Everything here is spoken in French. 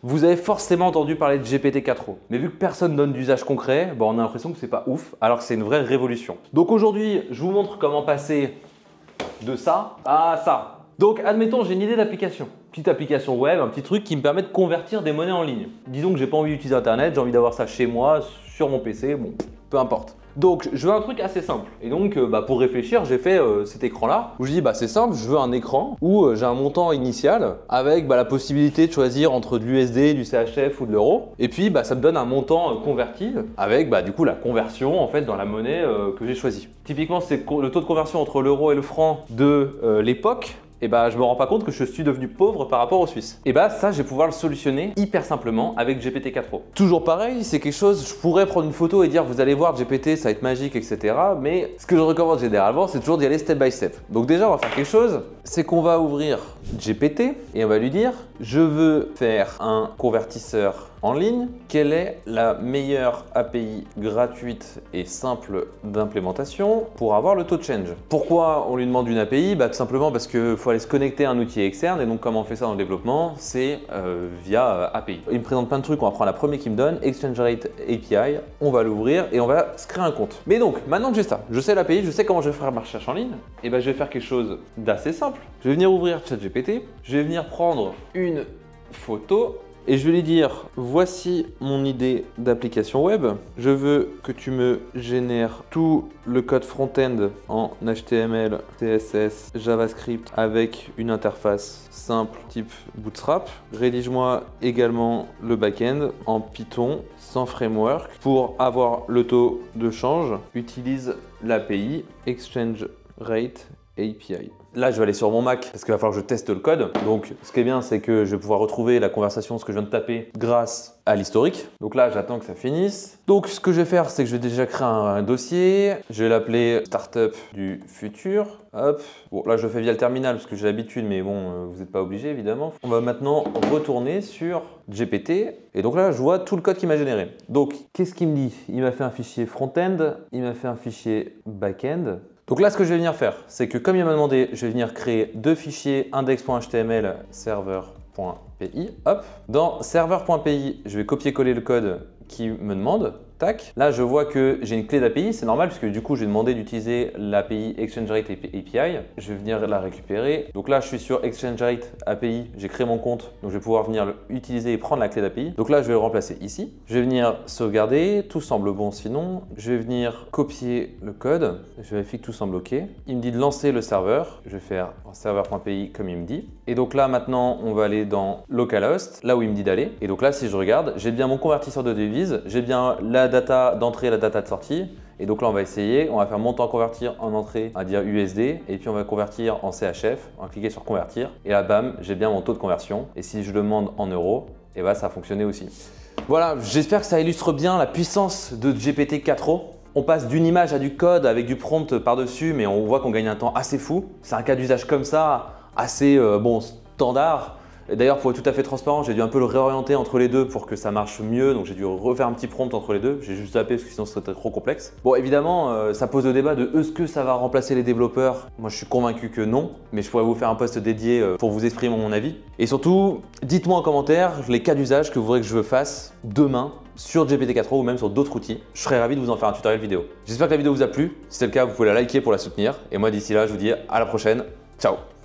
Vous avez forcément entendu parler de GPT-4o, mais vu que personne donne d'usage concret, on a l'impression que c'est pas ouf, alors que c'est une vraie révolution. Donc aujourd'hui, je vous montre comment passer de ça à ça. Donc admettons, j'ai une idée d'application. Petite application web, un petit truc qui me permet de convertir des monnaies en line. Disons que j'ai pas envie d'utiliser Internet, j'ai envie d'avoir ça chez moi, sur mon PC, bon, peu importe. Donc je veux un truc assez simple. Et donc pour réfléchir, j'ai fait cet écran-là où je dis c'est simple, je veux un écran où j'ai un montant initial avec la possibilité de choisir entre de l'USD, du CHF ou de l'euro. Et puis ça me donne un montant converti avec du coup la conversion en fait dans la monnaie que j'ai choisie. Typiquement, c'est le taux de conversion entre l'euro et le franc de l'époque. Et je me rends pas compte que je suis devenu pauvre par rapport aux Suisses. Et ça, je vais pouvoir le solutionner hyper simplement avec GPT-4o. Toujours pareil, c'est quelque chose, je pourrais prendre une photo et dire vous allez voir GPT, ça va être magique, etc. Mais ce que je recommande généralement, c'est toujours d'y aller step by step. Donc déjà, on va faire quelque chose, c'est qu'on va ouvrir GPT et on va lui dire je veux faire un convertisseur en ligne. Quelle est la meilleure API gratuite et simple d'implémentation pour avoir le taux de change? Pourquoi on lui demande une API? Tout simplement parce qu'il faut aller se connecter à un outil externe et donc comment on fait ça dans le développement? C'est via API. Il me présente plein de trucs, on va prendre la première qu'il me donne, Exchange Rate API, on va l'ouvrir et on va se créer un compte. Mais donc, maintenant que j'ai ça, je sais l'API, je sais comment je vais faire ma recherche en ligne, et je vais faire quelque chose d'assez simple. Je vais venir ouvrir ChatGPT, je vais venir prendre une photo et je vais lui dire voici mon idée d'application web. Je veux que tu me génères tout le code front-end en HTML, CSS, JavaScript avec une interface simple type Bootstrap. Rédige-moi également le back-end en Python sans framework. Pour avoir le taux de change, utilise l'API Exchange Rate API. Là, je vais aller sur mon Mac parce qu'il va falloir que je teste le code. Donc, ce qui est bien, c'est que je vais pouvoir retrouver la conversation, ce que je viens de taper, grâce à l'historique. Donc là, j'attends que ça finisse. Donc, ce que je vais faire, c'est que je vais déjà créer un dossier. Je vais l'appeler Startup du futur. Hop. Bon, là, je le fais via le terminal parce que j'ai l'habitude, mais bon, vous n'êtes pas obligé, évidemment. On va maintenant retourner sur GPT. Et donc là, je vois tout le code qu'il m'a généré. Donc, qu'est-ce qu'il me dit? Il m'a fait un fichier front-end, il m'a fait un fichier back-end. Donc là, ce que je vais venir faire, c'est que comme il m'a demandé, je vais venir créer deux fichiers index.html, server.py. Hop. Dans server.py, je vais copier-coller le code qui me demande. Tac. Là, je vois que j'ai une clé d'API, c'est normal puisque du coup, j'ai demandé d'utiliser l'API Exchange Rate API. Je vais venir la récupérer. Donc là, je suis sur Exchange Rate API, j'ai créé mon compte, donc je vais pouvoir venir l'utiliser et prendre la clé d'API. Donc là, je vais le remplacer ici. Je vais venir sauvegarder, tout semble bon sinon. Je vais venir copier le code, je vérifie que tout semble OK. Il me dit de lancer le serveur, je vais faire server.py comme il me dit. Et donc là, maintenant, on va aller dans localhost, là où il me dit d'aller. Et donc là, si je regarde, j'ai bien mon convertisseur de devises, j'ai bien la data d'entrée et la data de sortie. Et donc là, on va essayer, on va faire montant convertir en entrée, on va dire USD, et puis on va convertir en CHF, on va cliquer sur convertir, et là, bam, j'ai bien mon taux de conversion. Et si je demande en euros, et ça a fonctionné aussi. Voilà, j'espère que ça illustre bien la puissance de GPT-4o. On passe d'une image à du code avec du prompt par-dessus, mais on voit qu'on gagne un temps assez fou. C'est un cas d'usage comme ça, assez standard. D'ailleurs, pour être tout à fait transparent, j'ai dû un peu le réorienter entre les deux pour que ça marche mieux. Donc j'ai dû refaire un petit prompt entre les deux. J'ai juste zappé parce que sinon ce serait trop complexe. Bon, évidemment, ça pose le débat de est-ce que ça va remplacer les développeurs? Moi, je suis convaincu que non. Mais je pourrais vous faire un post dédié pour vous exprimer mon avis. Et surtout, dites-moi en commentaire les cas d'usage que vous voudrez que je fasse demain sur GPT-4o ou même sur d'autres outils. Je serais ravi de vous en faire un tutoriel vidéo. J'espère que la vidéo vous a plu. Si c'est le cas, vous pouvez la liker pour la soutenir. Et moi, d'ici là, je vous dis à la prochaine. Ciao!